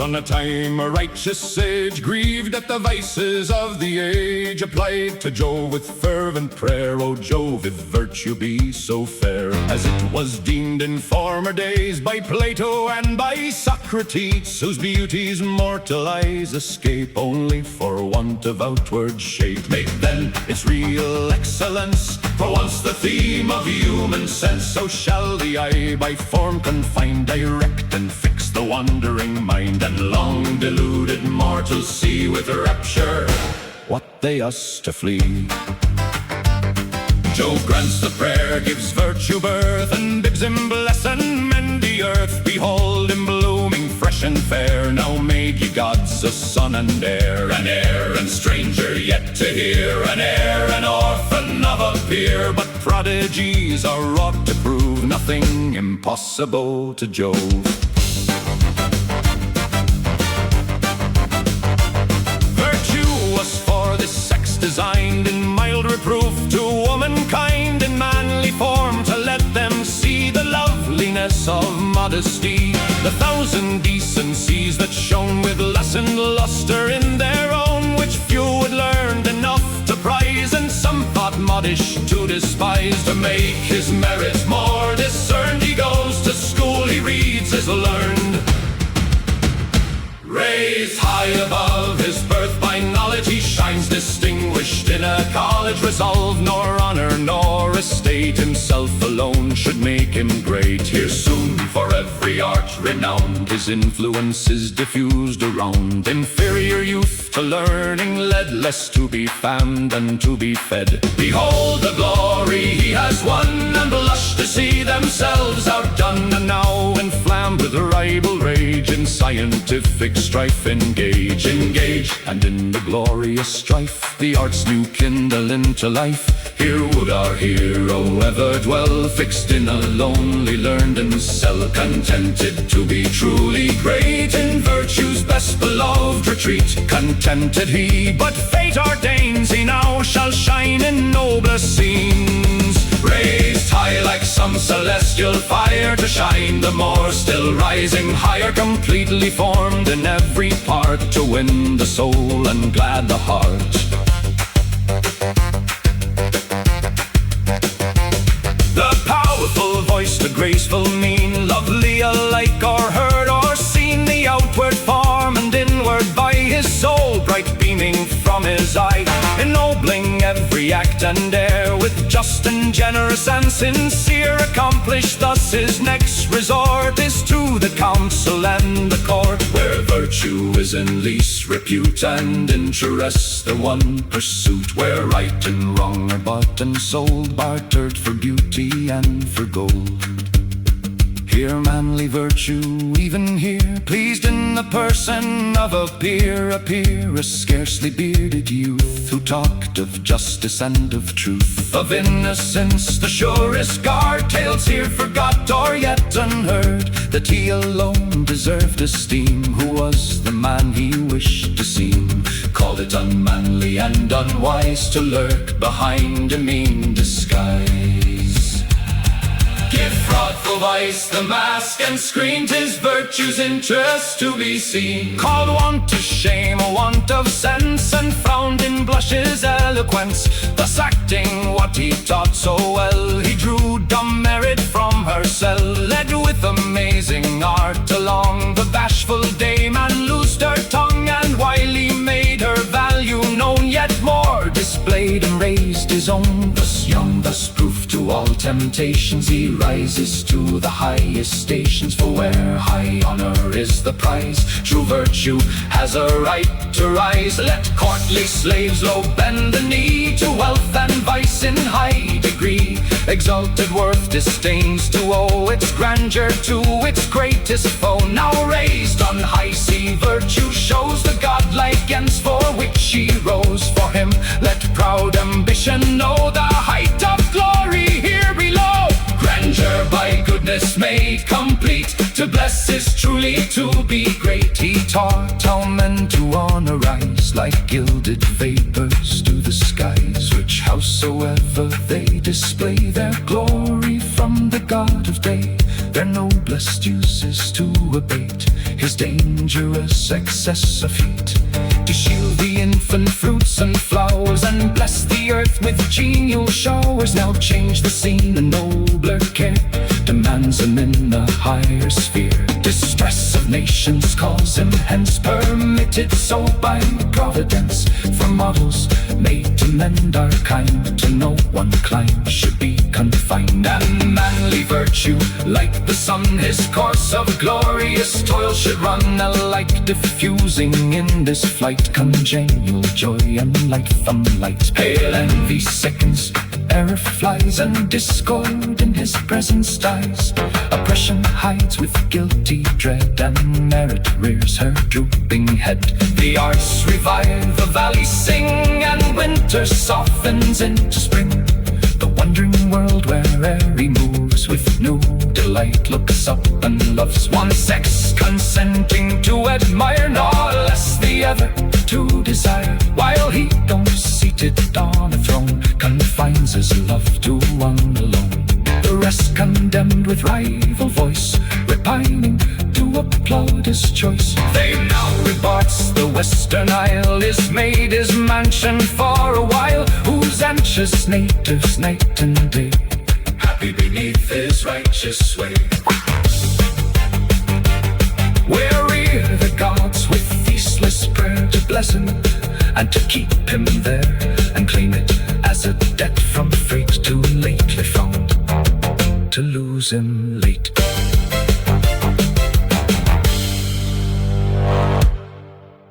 On a time a righteous sage, grieved at the vices of the age, applied to Jove with fervent prayer, "O Jove, if virtue be so fair, as it was deemed in former days by Plato and by Socrates, whose beauties mortal eyes escape only for want of outward shape, make then its real excellence for once the theme of human sense. So shall the eye by form confined direct and fix the wandering mind, and long deluded mortals see with rapture what they us to flee. Jove grants the prayer, gives virtue birth, and bids him bless and mend the earth. Behold him blooming fresh and fair, now made ye gods a son and heir, an heir and stranger yet to hear, an heir and orphan of a peer. But prodigies are wrought to prove nothing impossible to Jove. Designed in mild reproof to womankind in manly form, to let them see the loveliness of modesty, the thousand decencies that shone with lessened luster in their own, which few had learned enough to prize, and some thought modish to despise. To make his merits more discerned, he goes to school, he reads, is learned. Raised high above his birth by knowledge, he shines distinguished in a college. Resolve nor honor nor estate himself alone should make him great. Here soon for every art renowned, his influence is diffused around. Inferior youth to learning led, less to be famed than to be fed. Behold the glory he has won, and blush to see themselves outdone. And now inflamed with rival rage, in scientific strife engage, and in the glorious strife the arts new kindle into life. Here would our hero ever dwell, fixed in a lonely learned cell, contented to be truly great in virtue's best beloved retreat. Contented he, but fate ordains he now shall shine in nobler scenes, raised high like some celestial fire to shine the more, still rising higher, completely formed in every part to win the soul and glad the heart. The powerful voice, the graceful mien, lovely alike or heard or seen, the outward form and inward by his soul, bright beaming from his eye, ennobling every act and air with just and generous and sincere. Accomplished thus, his next resort is to the council and the court, where virtue is in least repute and interest the one pursuit, where right and wrong are bought and sold, bartered for beauty and for gold. Here manly virtue, even here, pleased in the person of a peer, a scarcely bearded youth, who talked of justice and of truth, of innocence the surest guard. Tales here forgot or yet unheard, that he alone deserved esteem, who was the man he wished to seem. Called it unmanly and unwise to lurk behind a mean disguise, give fraudful vice the mask, and screened his virtue's interest to be seen. Called want to shame a want of sense, and frowned in blushes eloquence, thus acting what he taught so well. He drew dumb merit from her cell, led with amazing art along the bashful dame, and loosed her tongue, and while he made her value known, yet more displayed and raised his own. Thus young, thus proof to all temptations, he rises to the highest stations, for where high honor is the prize, true virtue has a right to rise. Let courtly slaves low bend the knee to wealth and vice in high degree. Exalted worth disdains to owe its grandeur to its greatest foe. Now raised on high, see virtue shows the godlike ends for which she rose. For him let proud ambition know the height of glory here below. made complete. To bless is truly to be great. He taught all men to honor rise like gilded vapors to the skies, which howsoever they display their glory from the God of day, their noblest uses to abate his dangerous excess of heat, to shield the infant fruits and flowers, and bless the earth with genial showers. Now change the scene, a nobler care demands him in a higher sphere. Distress of nations calls him hence, permitted so by providence. For models made to mend our kind, to no one clime should be confined. And manly virtue, like the sun, his course of glorious toil should run, alike diffusing in this flight congenial joy and light from light. Pale envy sickens, error flies, and discord in his presence dies. Oppression hides with guilty dread, and merit rears her drooping head. The arts revive, the valleys sing, and winter softens into spring. The wondering world where'er he moves with new delight looks up and loves one sex, consenting to admire, nor less the other to desire, while he, though seated on a throne, confines his love to one alone. The rest condemned with rival voice, repining to applaud his choice. They now reports the Western Isle is made his mansion for a while, whose anxious natives night and day happy beneath his righteous sway. Where rear the gods with ceaseless prayer to bless him and to keep him there, and claim it as a debt from fate too lately found, to lose him late.